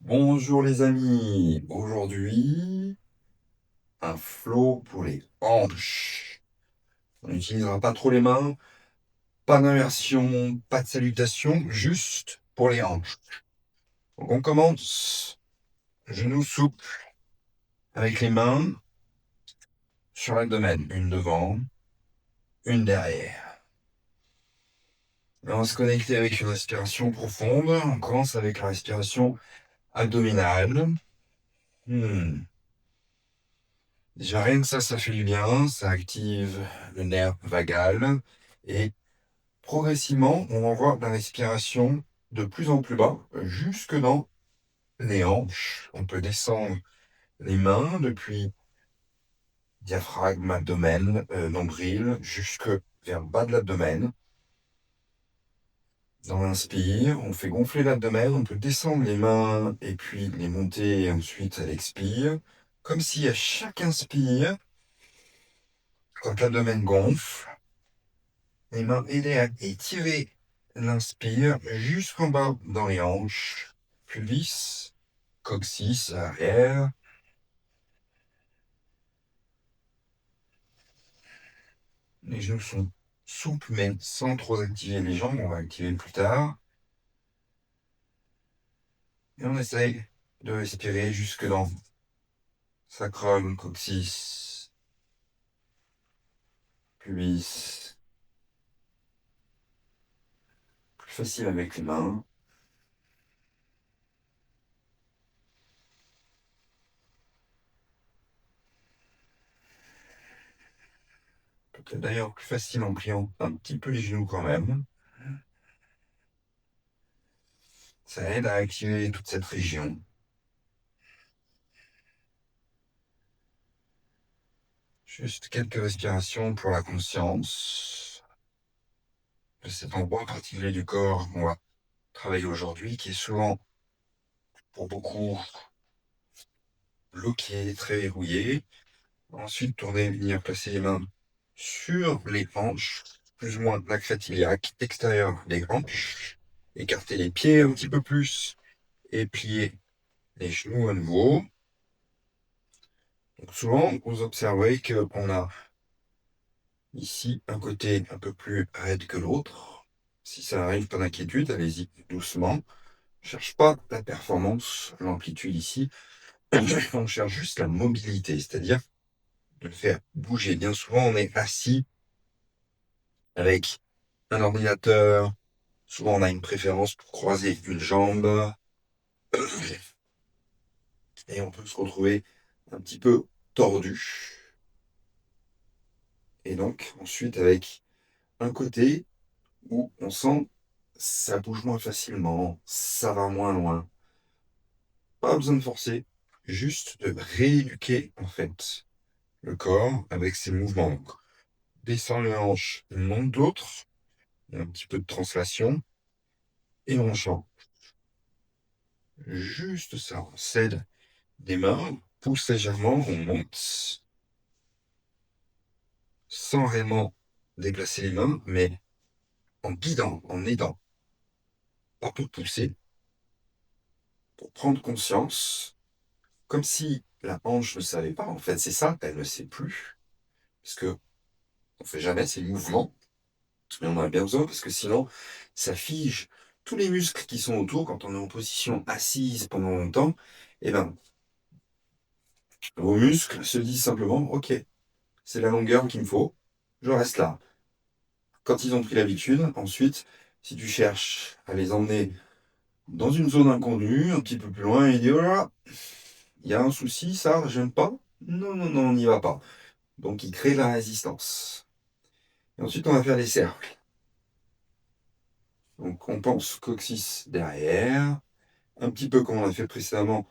Bonjour les amis, aujourd'hui un flow pour les hanches. On n'utilisera pas trop les mains, pas d'inversion, pas de salutation, juste pour les hanches. Donc on commence, genoux souples avec les mains sur l'abdomen, une devant, une derrière. Et on va se connecter avec une respiration profonde, on commence avec la respiration abdominale. Déjà rien que ça fait du bien, ça active le nerf vagal et progressivement, on envoie la respiration de plus en plus bas, jusque dans les hanches. On peut descendre les mains depuis diaphragme, abdomen, nombril, jusque vers le bas de l'abdomen. Dans l'inspire, on fait gonfler l'abdomen, on peut descendre les mains et puis les monter ensuite à l'expire, comme si à chaque inspire, quand l'abdomen gonfle, les mains aidées à étirer l'inspire jusqu'en bas dans les hanches, pubis, coccyx, arrière. Les genoux sont souples mais sans trop activer les jambes, on va activer plus tard. Et on essaye de respirer jusque dans sacrum, coccyx, pubis. Plus facile avec les mains. Peut-être d'ailleurs plus facile en pliant un petit peu les genoux quand même. Ça aide à activer toute cette région. Juste quelques respirations pour la conscience de cet endroit particulier du corps qu'on va travailler aujourd'hui, qui est souvent, pour beaucoup, bloqué, très verrouillé. Ensuite, tourner, venir placer les mains sur les hanches, plus ou moins la crête iliaque extérieure des hanches. Écarter les pieds un petit peu plus et plier les genoux à nouveau. Donc souvent, vous observerez qu'on a ici un côté un peu plus raide que l'autre. Si ça arrive, pas d'inquiétude, allez-y doucement. On cherche pas la performance, l'amplitude ici. On cherche juste la mobilité, c'est-à-dire de le faire bouger. Bien souvent, on est assis avec un ordinateur. Souvent, on a une préférence pour croiser une jambe. Et on peut se retrouver un petit peu tordu. Et donc, ensuite, avec un côté où on sent ça bouge moins facilement, ça va moins loin. Pas besoin de forcer, juste de rééduquer, en fait, le corps avec ses mouvements. Donc, descend les hanches, monte d'autres, un petit peu de translation, et on change. Juste ça, on cède des mains, pousse légèrement, on monte, sans réellement déplacer les mains, mais en guidant, en aidant, pas pour pousser, pour prendre conscience, comme si la hanche ne savait pas, en fait, c'est ça, elle ne sait plus, parce que on fait jamais ces mouvements, mais on en a bien besoin, parce que sinon, ça fige tous les muscles qui sont autour quand on est en position assise pendant longtemps, et ben, vos muscles se disent simplement, ok, c'est la longueur qu'il me faut, je reste là. Quand ils ont pris l'habitude, ensuite, si tu cherches à les emmener dans une zone inconnue, un petit peu plus loin, il dit, oh là là, il y a un souci, ça, j'aime pas. Non, non, non, on n'y va pas. Donc, il crée de la résistance. Et ensuite, on va faire des cercles. Donc, on pense coccyx derrière, un petit peu comme on a fait précédemment,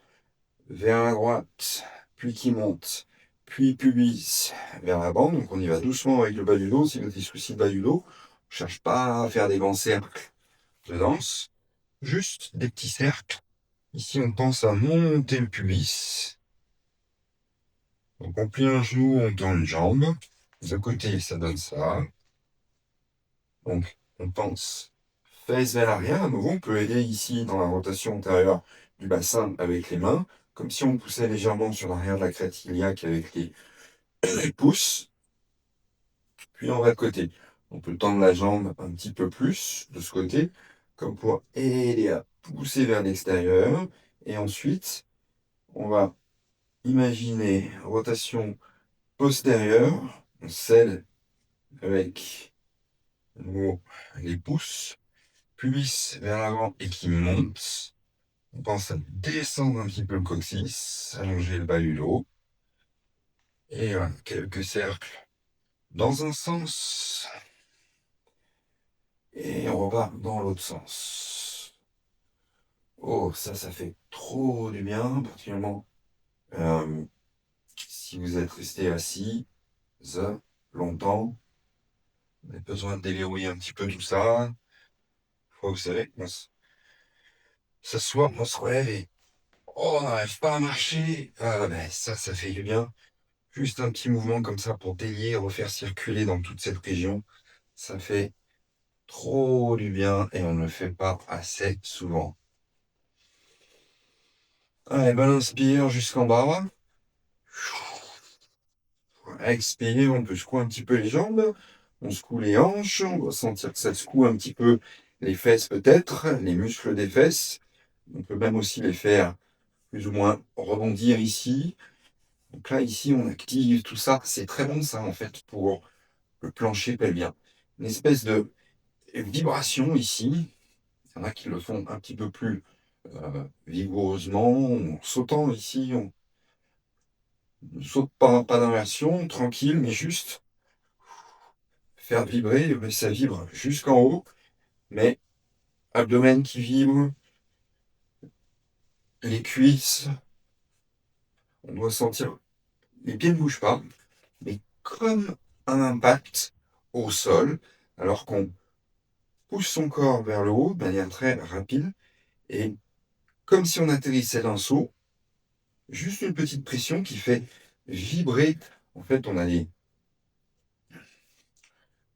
vers la droite, puis qui monte, puis pubis vers la bande. Donc, on y va doucement avec le bas du dos. Si vous avez des soucis de bas du dos, on ne cherche pas à faire des grands cercles de danse, juste des petits cercles. Ici, on pense à monter le pubis. Donc, on plie un genou, on tend une jambe. De côté, ça donne ça. Donc, on pense fesses vers l'arrière. À nouveau, on peut aider ici dans la rotation antérieure du bassin avec les mains, comme si on poussait légèrement sur l'arrière de la crête iliaque avec les pouces, puis on va de côté. On peut tendre la jambe un petit peu plus de ce côté, comme pour aider à pousser vers l'extérieur. Et ensuite, on va imaginer rotation postérieure, on scelle avec les pouces, pubis vers l'avant et qui monte. On pense à descendre un petit peu le coccyx, allonger le bas du dos. Et voilà, quelques cercles dans un sens. Et on repart dans l'autre sens. Oh, ça fait trop du bien, particulièrement euh, si vous êtes resté assis longtemps. Vous avez besoin de déverrouiller un petit peu tout ça. Vous savez, s'asseoir, on se relève et oh, on n'arrive pas à marcher. Ah, ben, ça fait du bien. Juste un petit mouvement comme ça pour délier, refaire circuler dans toute cette région. Ça fait trop du bien et on ne le fait pas assez souvent. Allez, ben inspire jusqu'en bas. Expire, on peut secouer un petit peu les jambes. On secoue les hanches. On va sentir que ça secoue un petit peu les fesses peut-être, les muscles des fesses. On peut même aussi les faire plus ou moins rebondir ici. Donc là, ici, on active tout ça. C'est très bon ça en fait pour le plancher pelvien. Une espèce de vibration ici. Il y en a qui le font un petit peu plus vigoureusement, en sautant ici, on ne saute pas d'inversion, tranquille, mais juste faire vibrer, ça vibre jusqu'en haut, mais abdomen qui vibre, les cuisses, on doit sentir, les pieds ne bougent pas, mais comme un impact au sol, alors qu'on pousse son corps vers le haut de manière très rapide, et comme si on atterrissait d'un saut, juste une petite pression qui fait vibrer. En fait, on a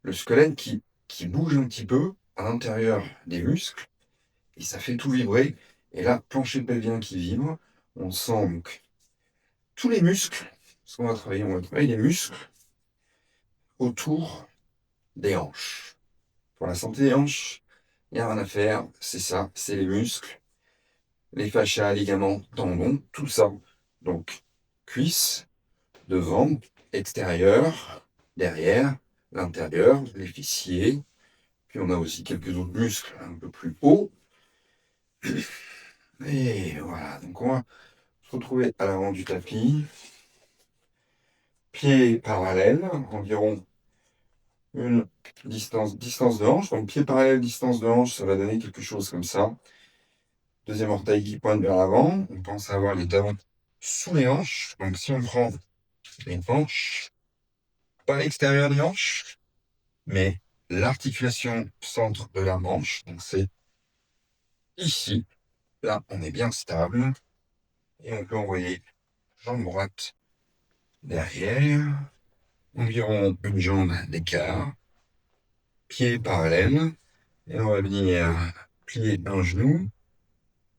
le squelette qui bouge un petit peu à l'intérieur des muscles, et ça fait tout vibrer. Et là, plancher pelvien qui vibre, on sent donc tous les muscles, ce qu'on va travailler, on va travailler les muscles autour des hanches. Pour la santé des hanches, il n'y a rien à faire, c'est ça, c'est les muscles, les fascias, ligaments, tendons, tout ça. Donc, cuisses, devant, extérieur, derrière, l'intérieur, les fessiers. Puis on a aussi quelques autres muscles un peu plus hauts. Et voilà, donc on va se retrouver à l'avant du tapis. Pieds parallèles, environ une distance de hanche. Donc pied parallèle, distance de hanche, ça va donner quelque chose comme ça. Deuxième orteil qui pointe vers l'avant. On pense avoir les talons sous les hanches. Donc si on prend les hanches, pas l'extérieur des hanches, mais l'articulation centre de la manche. Donc c'est ici. Là, on est bien stable. Et on peut envoyer jambe droite derrière. Environ une jambe d'écart. Pied parallèle. Et on va venir plier un genou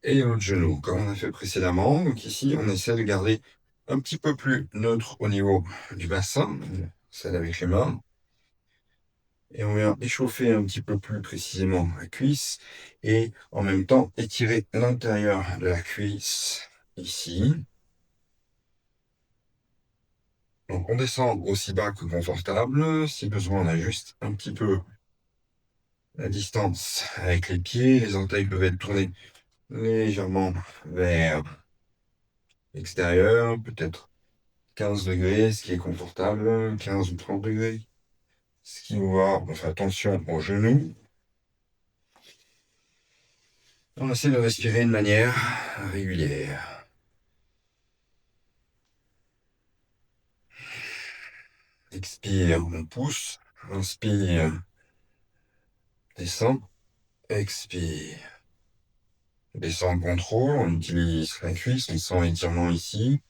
et l'autre genou, comme on a fait précédemment. Donc ici, on essaie de garder un petit peu plus neutre au niveau du bassin, celle avec les mains. Et on vient échauffer un petit peu plus précisément la cuisse et en même temps étirer l'intérieur de la cuisse ici. Donc on descend aussi bas que confortable. Si besoin, on ajuste un petit peu la distance avec les pieds. Les orteils peuvent être tournés légèrement vers l'extérieur, peut-être 15 degrés, ce qui est confortable, 15 ou 30 degrés, ce qui vous va. On fait attention aux genoux. On essaie de respirer de manière régulière. Expire, on pousse. Inspire, descend. Expire. Descend, contrôle. On utilise la cuisse, on sent l'étirement ici.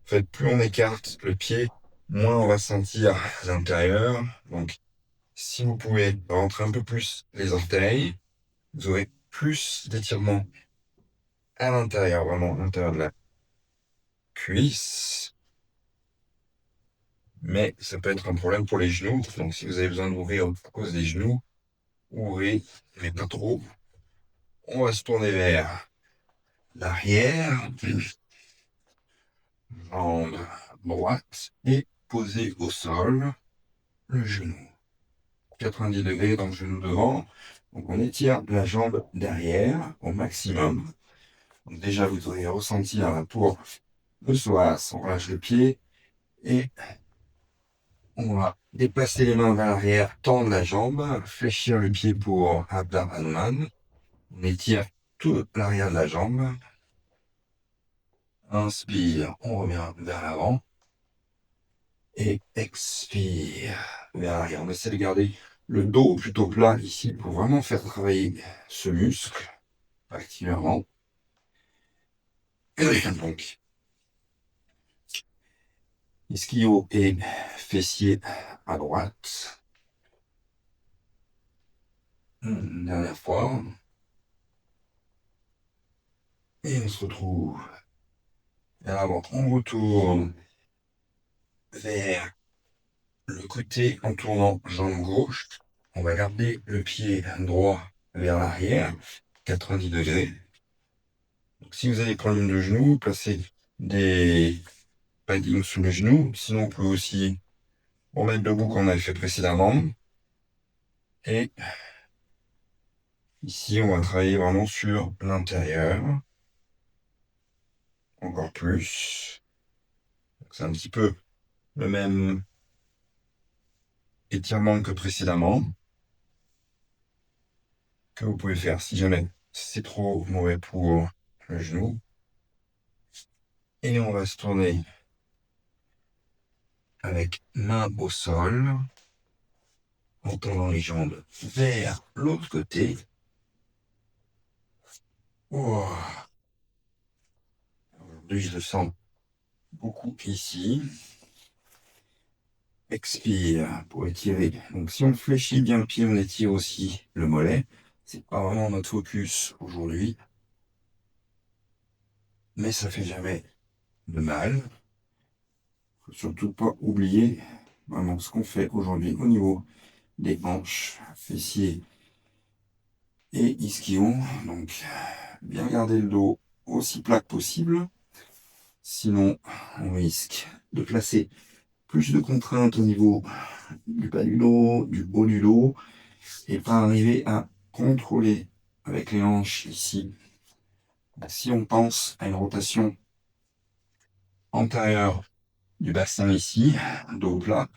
En fait, plus on écarte le pied, moins on va sentir l'intérieur. Donc, si vous pouvez rentrer un peu plus les orteils, vous aurez plus d'étirement à l'intérieur, vraiment à l'intérieur de la cuisse. Mais ça peut être un problème pour les genoux. Donc si vous avez besoin d'ouvrir à cause des genoux, ouvrez, mais pas trop. On va se tourner vers l'arrière, jambe droite et poser au sol le genou. 90 degrés dans le genou devant. Donc on étire la jambe derrière au maximum. Donc déjà vous aurez ressenti pour le psoas. On relâche le pied et on va déplacer les mains vers l'arrière, tendre la jambe, fléchir le pied pour Abdha Hanuman. On étire tout l'arrière de la jambe. Inspire, on revient vers l'avant. Et expire vers l'arrière. On essaie de garder le dos plutôt plat ici pour vraiment faire travailler ce muscle particulièrement. Et donc, ischio et fessier à droite. Une dernière fois. Et on se retrouve vers l'avant. On retourne vers le côté en tournant jambe gauche. On va garder le pied droit vers l'arrière, 90 degrés. Donc, si vous avez des problèmes de genoux, placez des padding sous les genoux. Sinon, on peut aussi remettre debout comme on avait fait précédemment. Et ici, on va travailler vraiment sur l'intérieur. Encore plus. C'est un petit peu le même étirement que précédemment. Que vous pouvez faire si jamais c'est trop mauvais pour le genou. Et on va se tourner avec main au sol, en tendant les jambes vers l'autre côté. Oh. Aujourd'hui, je le sens beaucoup ici. Expire pour étirer. Donc si on fléchit bien le pied, on étire aussi le mollet. C'est pas vraiment notre focus aujourd'hui. Mais ça fait jamais de mal. Faut surtout pas oublier vraiment ce qu'on fait aujourd'hui au niveau des hanches, fessiers et ischio. Donc bien garder le dos aussi plat que possible. Sinon, on risque de placer plus de contraintes au niveau du bas du dos, du haut du dos, et pas arriver à contrôler avec les hanches ici. Si on pense à une rotation antérieure du bassin ici, dos plat,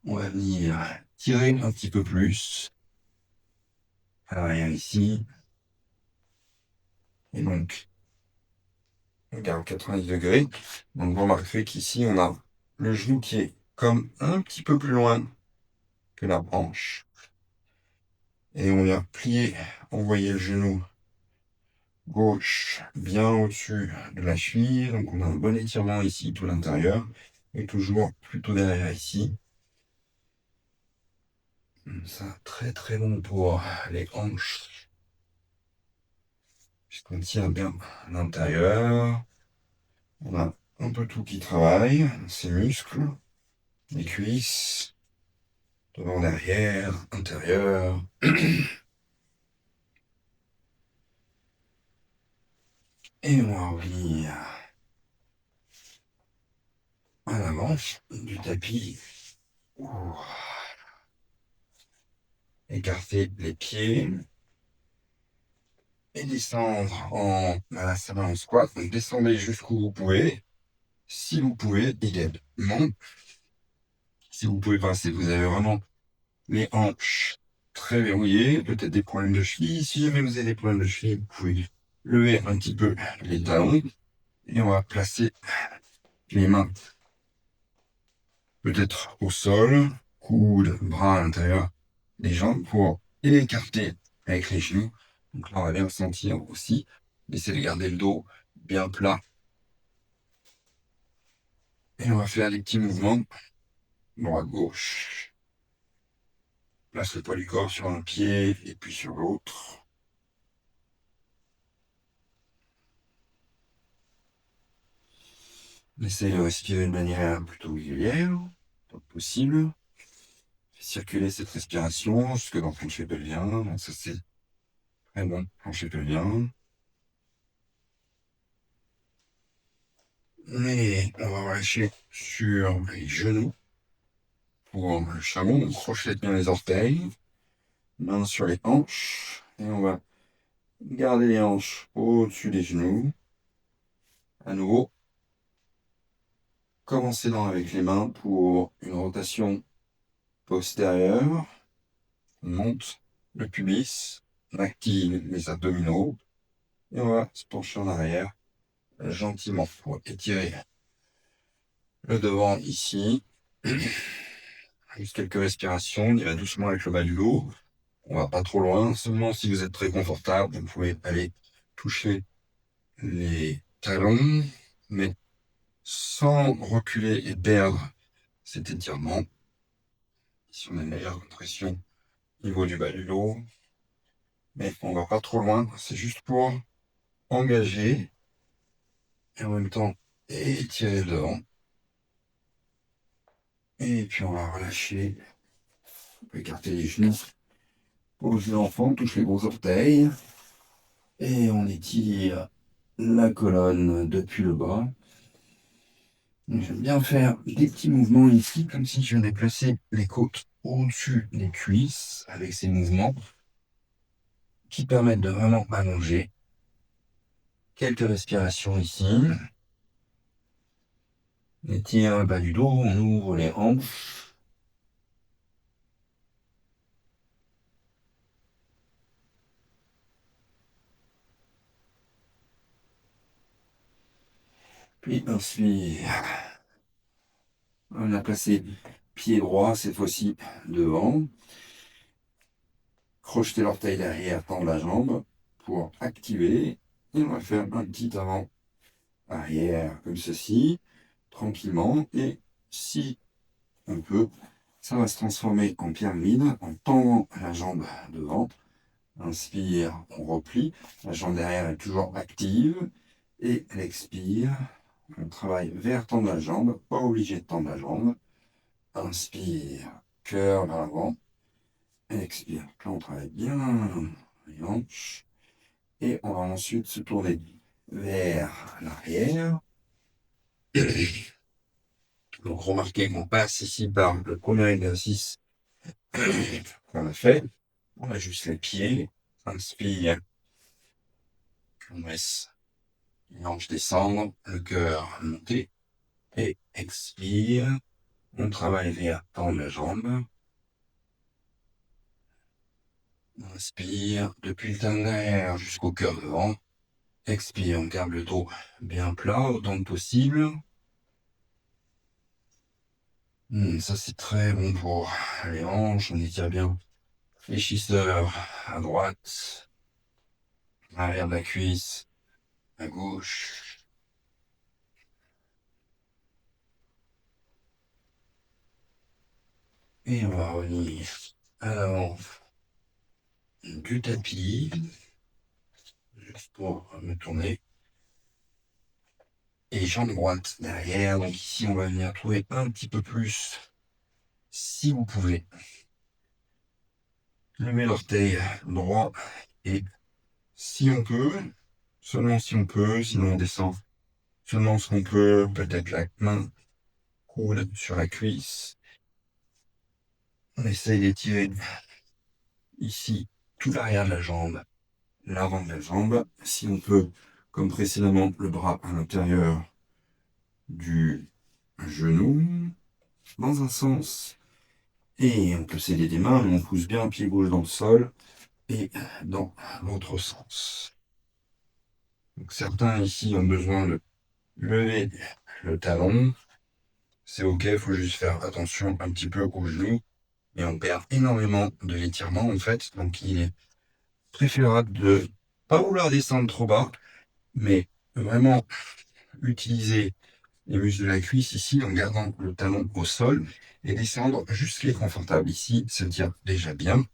on va venir tirer un petit peu plus à l'arrière ici. Et donc, on garde 90 degrés. Donc, vous remarquerez qu'ici, on a le genou qui est comme un petit peu plus loin que la hanche. Et on vient plier, envoyer le genou gauche bien au-dessus de la cheville. Donc on a un bon étirement ici, tout l'intérieur. Et toujours plutôt derrière ici. Ça, très très bon pour les hanches. Puisqu'on tient bien l'intérieur. On a un peu tout qui travaille. Ces muscles, les cuisses, devant, derrière, intérieur. Et on va revenir à l'avant du tapis. Ouh. Écarter les pieds et descendre en Malasana en squat. Donc descendez jusqu'où vous pouvez. Si vous pouvez, idéalement. Si vous pouvez pas, si vous avez vraiment les hanches très verrouillées, peut-être des problèmes de cheville. Si jamais vous avez des problèmes de cheville, vous pouvez lever un petit peu les talons et on va placer les mains peut-être au sol, coude, bras à l'intérieur des jambes pour écarter avec les genoux. Donc là, on va bien sentir aussi. Essayez de garder le dos bien plat. Et on va faire les petits mouvements droite-gauche. Place le poids du corps sur un pied et puis sur l'autre. Essaye de respirer de manière plutôt régulière, tant que possible. Fais circuler cette respiration jusque dans le plancher pelvien. Donc ça c'est très bon, plancher pelvien. Et on va relâcher sur les genoux. Pour le chameau, on crochette bien les orteils, main sur les hanches, et on va garder les hanches au-dessus des genoux. À nouveau, commencer avec les mains pour une rotation postérieure. On monte le pubis, on active les abdominaux, et on va se pencher en arrière gentiment pour étirer le devant ici. Juste quelques respirations, on y va doucement avec le bas du dos. On va pas trop loin, seulement si vous êtes très confortable, vous pouvez aller toucher les talons, mais sans reculer et perdre cet étirement. Ici, on a une meilleure compression au niveau du bas du dos, mais on va pas trop loin, c'est juste pour engager et en même temps étirer le devant. Et puis on va relâcher, on peut écarter les genoux, pose l'enfant, touche les gros orteils, et on étire la colonne depuis le bas. J'aime bien faire des petits mouvements ici, comme si je venais placer les côtes au-dessus des cuisses, avec ces mouvements qui permettent de vraiment allonger. Quelques respirations ici. On étire le bas du dos, on ouvre les hanches. Puis inspire. On a placé pied droit, cette fois-ci devant. Crocheter l'orteil derrière, tendre la jambe pour activer. Et on va faire un petit avant arrière comme ceci, tranquillement. Et si on peut, ça va se transformer en pyramide en tendant la jambe devant. Inspire, on replie. La jambe derrière est toujours active. Et elle expire. On travaille vers tendre la jambe, pas obligé de tendre la jambe. Inspire, cœur vers l'avant. Expire. Là, on travaille bien les hanches. Et on va ensuite se tourner vers l'arrière. Donc, remarquez qu'on passe ici par le premier exercice qu'on a fait. On ajuste les pieds. Inspire. On laisse les hanches descendre, le cœur monter. Et expire. On travaille vers tendre la jambe. Inspire depuis le talon derrière jusqu'au cœur devant. Expire, on garde le dos bien plat autant que possible. Ça c'est très bon pour les hanches, on étire bien les fléchisseurs à droite, arrière de la cuisse, à gauche. Et on va revenir à l'avant du tapis, juste pour me tourner. Et jambe droite derrière, donc ici on va venir trouver un petit peu plus, si vous pouvez. Levez l'orteil droit et si on peut, seulement si on peut, sinon on descend seulement ce qu'on peut, peut-être la main, coude sur la cuisse. On essaye d'étirer ici tout l'arrière de la jambe, l'avant de la jambe, si on peut, comme précédemment, le bras à l'intérieur du genou, dans un sens, et on peut s'aider des mains, mais on pousse bien un pied gauche dans le sol, et dans l'autre sens. Donc certains ici ont besoin de lever le talon, c'est ok, il faut juste faire attention un petit peu au genou, et on perd énormément de l'étirement en fait, donc il est préférable de pas vouloir descendre trop bas, mais vraiment utiliser les muscles de la cuisse ici en gardant le talon au sol et descendre juste ce qui est confortable. Ici, ça tient déjà bien.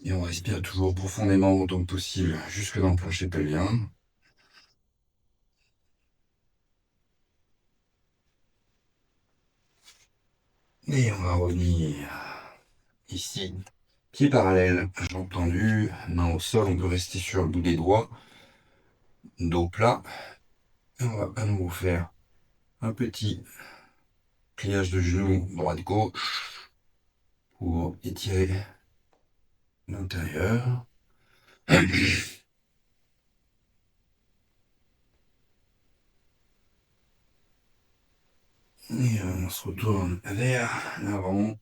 Et on respire toujours profondément autant que possible jusque dans le plancher pelvien. Et on va revenir ici. Pied parallèle, jambes tendues, main au sol, on peut rester sur le bout des doigts, dos plat. Et on va à nouveau faire un petit pliage de genoux droite-gauche pour étirer l'intérieur. Et on se retourne vers l'avant.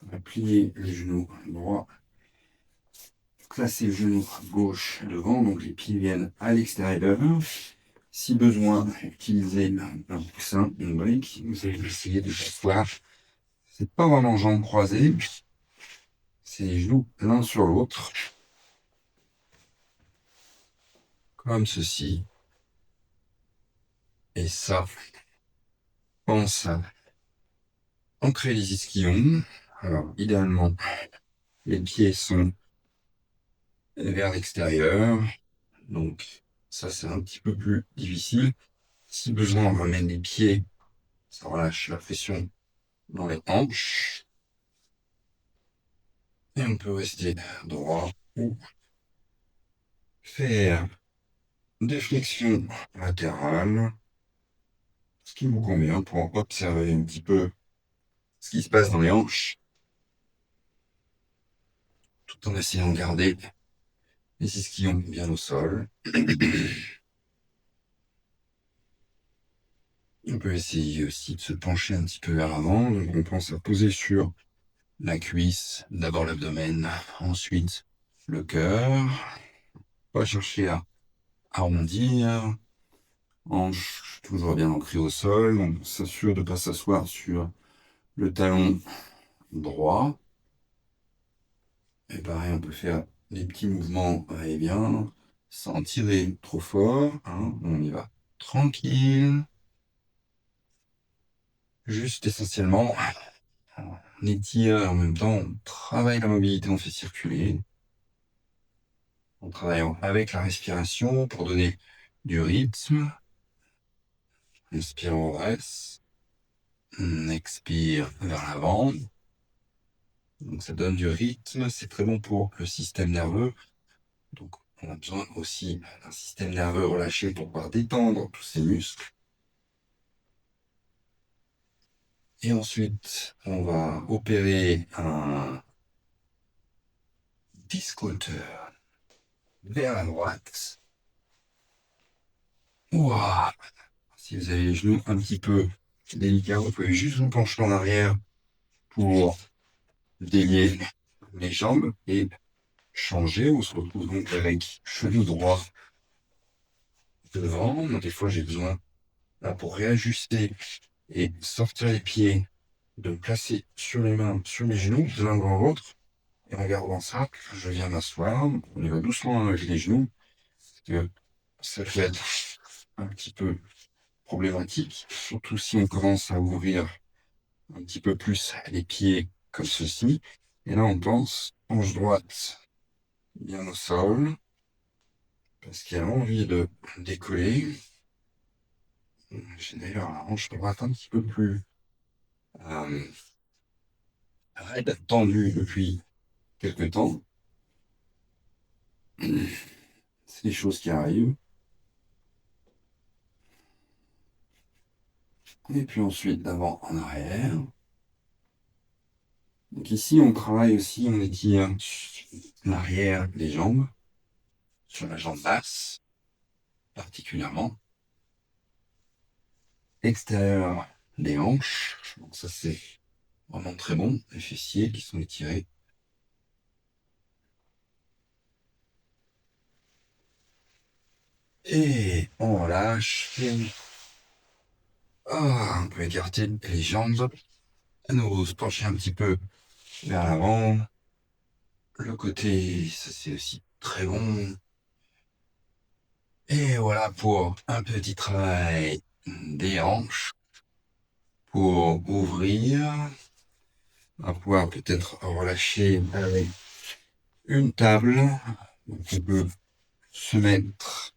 On va plier le genou droit, placer le genou gauche devant, donc les pieds viennent à l'extérieur. Si besoin, utilisez un coussin, une brique. Vous allez essayer de s'asseoir. C'est pas vraiment jambes croisées, c'est les genoux l'un sur l'autre, comme ceci. Et ça, pense à ancrer les ischions. Alors, idéalement, les pieds sont vers l'extérieur. Donc, ça, c'est un petit peu plus difficile. Si besoin, on ramène les pieds. Ça relâche la pression dans les hanches. Et on peut rester droit ou faire des flexions latérales. Ce qui vous convient pour observer un petit peu ce qui se passe dans les hanches. Tout en essayant de garder les ischions bien au sol. On peut essayer aussi de se pencher un petit peu vers l'avant. Donc on pense à poser sur la cuisse, d'abord l'abdomen, ensuite le cœur. Pas chercher à arrondir. Hanche toujours bien ancrée au sol. On s'assure de ne pas s'asseoir sur le talon droit. Et pareil, on peut faire des petits mouvements va-et-vient sans tirer trop fort. Hein. On y va tranquille. Juste essentiellement, on étire en même temps, on travaille la mobilité, on fait circuler. En travaillant avec la respiration pour donner du rythme. Inspire, on reste. On expire vers l'avant. Donc ça donne du rythme, c'est très bon pour le système nerveux. Donc on a besoin aussi d'un système nerveux relâché pour pouvoir détendre tous ces muscles. Et ensuite, on va opérer un disco turn vers la droite. Ouah. Si vous avez les genoux un petit peu délicats, vous pouvez juste vous pencher en arrière pour délier les jambes et changer. On se retrouve donc avec genou droit devant. Donc, des fois, j'ai besoin, là, pour réajuster et sortir les pieds, de me placer sur les mains, sur mes genoux, de l'un dans l'autre. Et en gardant ça, je viens m'asseoir. On y va doucement avec les genoux, parce que ça peut être un petit peu problématique, surtout si on commence à ouvrir un petit peu plus les pieds comme ceci. Et là, on pense hanche droite bien au sol, parce qu'il a envie de décoller. J'ai d'ailleurs la hanche droite un petit peu plus raide, tendue depuis quelques temps. C'est des choses qui arrivent. Et puis ensuite, d'avant en arrière. Donc ici, on travaille aussi, on étire l'arrière des jambes, sur la jambe basse, particulièrement. Extérieur des hanches. Donc ça, c'est vraiment très bon. Les fessiers qui sont étirés. Et on relâche. Ah, on peut écarter les jambes. À nouveau, se pencher un petit peu vers l'avant. Le côté, ça c'est aussi très bon. Et voilà pour un petit travail des hanches. Pour ouvrir. On va pouvoir peut-être relâcher avec une table. Donc on peut se mettre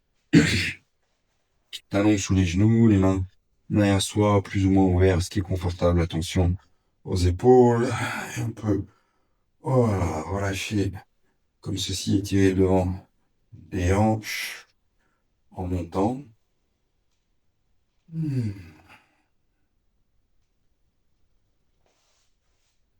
talons sous les genoux, les mains Mais soit plus ou moins ouvert, ce qui est confortable. Attention aux épaules. Et un peu, voilà, relâcher. Comme ceci, étirer devant les hanches en montant.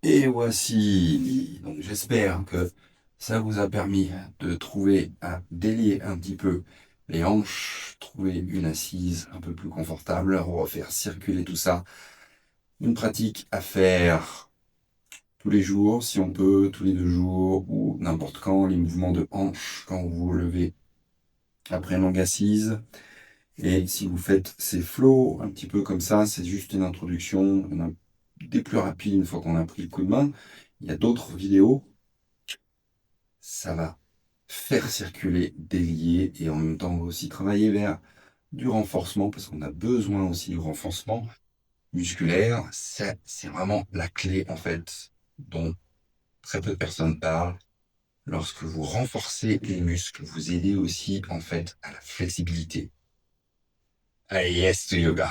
Et voici. Donc j'espère que ça vous a permis de trouver à délier un petit peu les hanches, trouver une assise un peu plus confortable, refaire circuler tout ça. Une pratique à faire tous les jours, si on peut, tous les 2 jours ou n'importe quand, les mouvements de hanches quand vous vous levez après une longue assise. Et si vous faites ces flows un petit peu comme ça, c'est juste une introduction, des plus rapides une fois qu'on a pris le coup de main. Il y a d'autres vidéos, ça va faire circuler, délier et en même temps aussi travailler vers du renforcement parce qu'on a besoin aussi du renforcement musculaire. C'est vraiment la clé en fait dont très peu de personnes parlent. Lorsque vous renforcez les muscles, vous aidez aussi en fait à la flexibilité. Allez, yes to yoga.